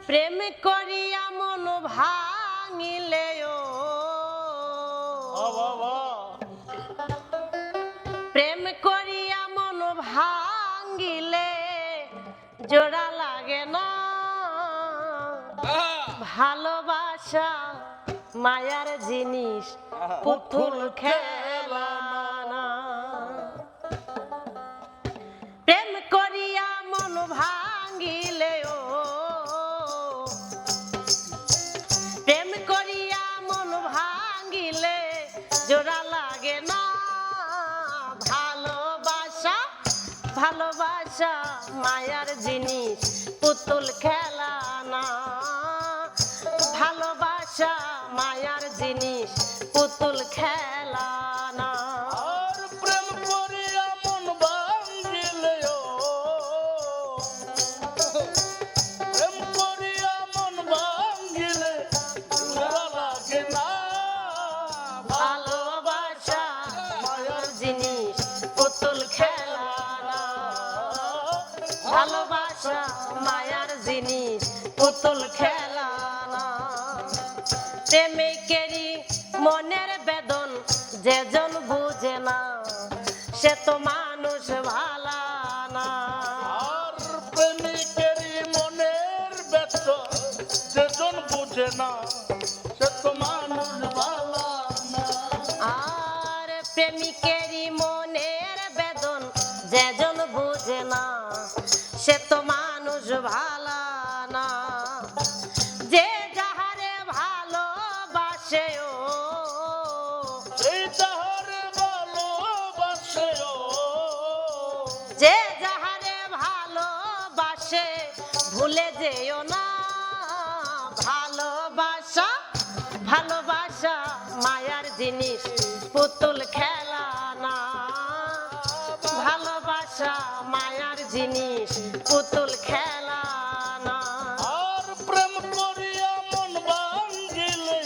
প্রেম করিয়া মন ভাঙিলে প্রেম করিয়া মন ভাঙিলে জোড়া লাগে না ভালোবাসা মায়ার জিনিস পুতুল খেলা না প্রেম করিয়া মন ভাঙিলে প্রেম করিয়া মন ভাঙিলে জোড়া লাগে না ভালোবাসা ভালোবাসা মায়ার জিনিস পুতুল খেলা না ভালোবাসা মায়ার জিনিস পুতুল খেলা না আর প্রেম করিয়া মন ভাঙিলে প্রেম করিয়া মন ভাঙিলে জোড়া লাগে না ভালোবাসা মায়ার জিনিস পুতুল খেলা না ভালোবাসা মায়ার জিনিস পুতুল খেলা না প্রেমিকেরই মনের বেদন যেজন বুঝে না সে তো মানুষ ভালা না আর প্রেমিকেরই মনের ব্যথা যেজন বুঝে না সে তো মানুষ ভালো না আর প্রেমিকেরই মনের বেদন যেজন বুঝে না সে তো মানুষ ভালা না যে যাহারে ভালোবাসে এই তাহারে ভালোবাসে যে যাহারে ভালোবাসে ভুলে যেও না ভালোবাসা ভালোবাসা মায়ার জিনিস পুতুল খেলা না ভালোবাসা মায়ার জিনিস পুতুল খেলা না আর প্রেম করিয়া মন ভাঙিলে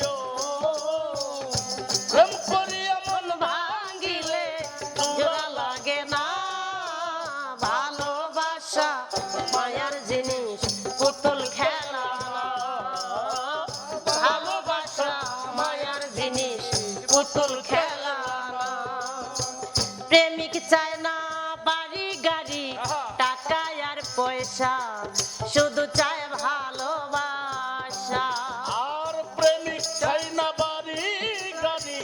প্রেম করিয়া মন ভাঙিলে জোড়া লাগে না ভালোবাসা মায়ার জিনিস পুতুল খেলা না ভালোবাসা মায়ার জিনিস পুতুল খেলা না প্রেমিক চায় না বাড়ি গাড়ি টাকা আর পয়সা শুধু চায় ভালোবাসা আর প্রেমিক চাই না বাড়ি গাড়ি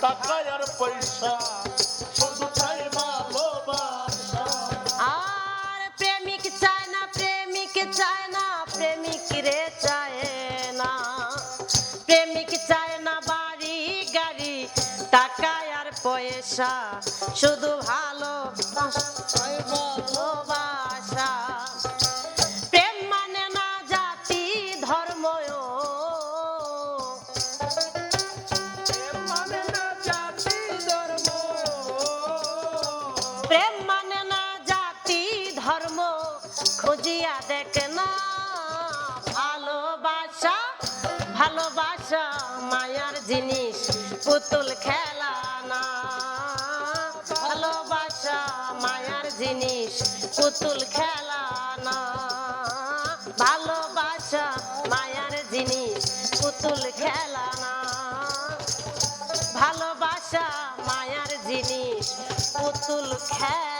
টাকা আর পয়সা শুধু চাই ভালোবাসা আর প্রেমিক চায় না প্রেমিক চায় না প্রেমিক রে চায় না প্রেমিক চায় না বাড়ি গাড়ি টাকা আর পয়সা শুধু ভালোবাসা প্রেম মানে না জাতি ধর্ম প্রেম মানে না জাতি ধর্ম খুঁজিয়া দেখ না ভালোবাসা ভালোবাসা মায়ার জিনিস পুতুল খেলা না ভালোবাসা মায়ার জিনিস পুতুল খেলা না ভালোবাসা মায়ার জিনিস পুতুল খেলা না ভালোবাসা মায়ার জিনিস পুতুল খেলা